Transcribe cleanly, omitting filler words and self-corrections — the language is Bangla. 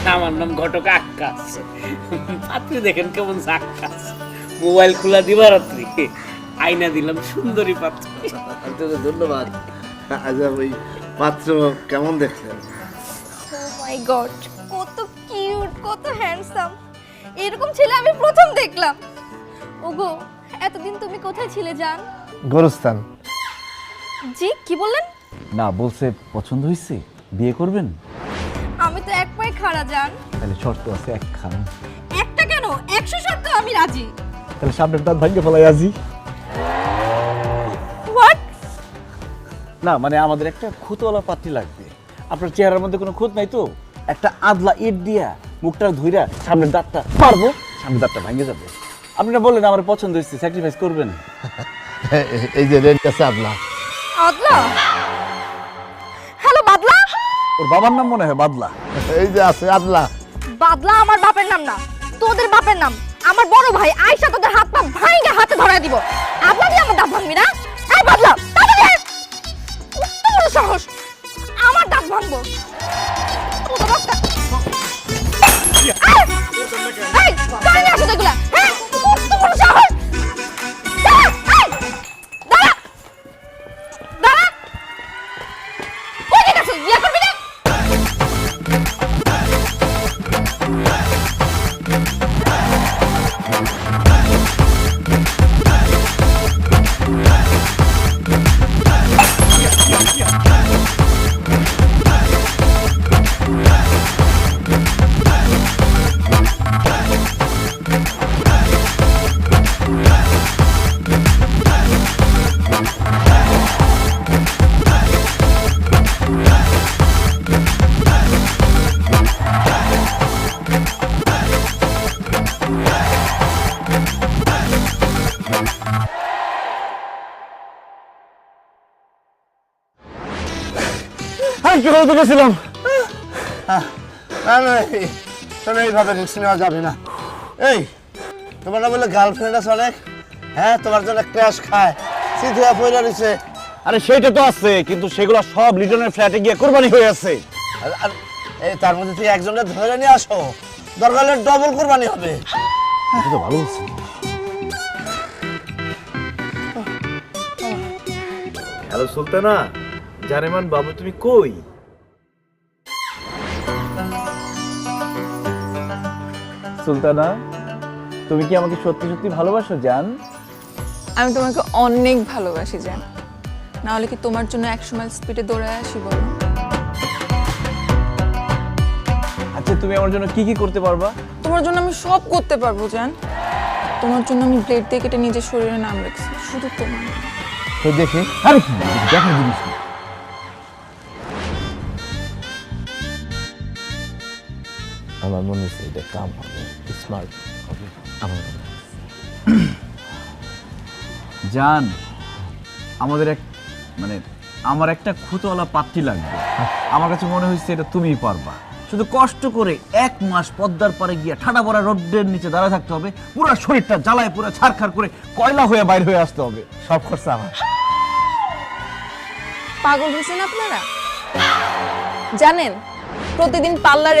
আমার নাম ঘটক আক্কাস। পাত্রী দেখেন কেমন আক্কাস, মোবাইল খোলা দিবারাত্রি, আয়না দিলাম সুন্দরী পাত্র। ধন্যবাদ। আচ্ছা ওই পাত্র কেমন দেখলেন? ও মাই গড, কত কিউট, কত হ্যান্ডসাম। এরকম ছেলে আমি প্রথম দেখলাম। ওগো, এতদিন তুমি কোথায় ছিলে জান? গোরস্থান। জি, কি বললেন? না, বলছে পছন্দ হয়েছে, বিয়ে করবেন? আমি তো এক পায়ে খাড়া জান। তাহলে শর্ত আছে একখান। একটা কেন, 100 শর্ত আমি রাজি। তাহলে সামনের দাঁত ভাঙ্গে ফেলাই আজি। হোয়াট? না মানে আমাদের একটা খুঁতওয়ালা পাত্রী লাগবে। আপনার চেহারার মধ্যে কোনো খুঁত নাই তো? একটা আদলা ইট দিয়া মুখটা ধইরা সামনের দাঁতটা মারবো, সামনের দাঁতটা ভাঙ্গে যাবে। আপনি না বললেন আমার পছন্দ হয়েছে, স্যাক্রিফাইস করবেন? এই যে রেড আছে আদলা। আদলা? হ্যালো বাদলা? ওর বাবার নাম মনে হয় বাদলা। এই যে আছে আদলা। বাদলা আমার বাপের নাম না, তোদের বাপের নাম। আমার বড় ভাই আয়শা তোদের হাত পা ভাঙে হাতে ধরায় দিব। আদলা দিয়ে আমার দাঁত ভাঙবি না? এই বাদলা, তাড়াতাড়ি আয়। কত বড় সাহস, আমার দাঁত ভাঙবো? তোদের বাচ্চা। এই, কানে নিয়ে আসো তো এগুলা। হ্যাঁ, কত বড় সাহস। দাঁড়া, এই, দাঁড়া, দাঁড়া। কই গেছিস? বিয়ে করবি না? আমি কি করে দেখেছিলাম? না না, শোনো এইভাবে রিস্ক নেওয়া যাবে না। এই তোমার না বলে গার্লফ্রেন্ড আছে অনেক? হ্যাঁ, তোমার জন্য ক্র্যাশ খায়, সিধে পয়লা রয়েছে। আরে সেইটা তো আছে, কিন্তু সেগুলো সব লিটনের ফ্ল্যাটে গিয়ে কোরবানি হয়ে আছে। আর এই তার মধ্যে থেকে একজনকে ধরে নিয়ে আসো, দরকার হলে ডবল কোরবানি হবে। এটা তো ভালো বলছি। হ্যালো সুলতানা, জানেমান বাবু তুমি কই? সুলতানা, তুমি কি আমাকে সত্যি সত্যি ভালোবাসো জান? আমি তোমাকে অনেক ভালোবাসি জান, না হলে কি তোমার জন্য 100 মাইল স্পিডে দৌড়ায় আসি বলো? আচ্ছা, তুমি আমার জন্য কি কি করতে পারবা? তোমার জন্য আমি সব করতে পারবো জান। তোমার জন্য আমি ব্লেড দিয়ে কেটে নিজের শরীরে নাম রেখেছি, শুধু তোমার। তো দেখি। আরে কি দেখার জিনিস না। আমার মনে হচ্ছে এটা কাম হবে, স্মার্ট হবে। আমার জান, আমাদের আমার একটা খুঁতওয়ালা পাত্রী লাগবে। আমার কাছে মনে হচ্ছে এটা তুমিই পারবা। শুধু কষ্ট করে 1 মাস পদ্মার পারে গিয়ে ঠাডা পড়া রোদ্রের নিচে দাঁড়ায় থাকতে হবে, পুরো শরীরটা জ্বালায় পুরো ছারখার করে কয়লা হয়ে বাইরে হয়ে আসতে হবে। সব খরচা আমার। পাগল হয়েছেন আপনারা? জানেন প্রতিদিন পার্লারে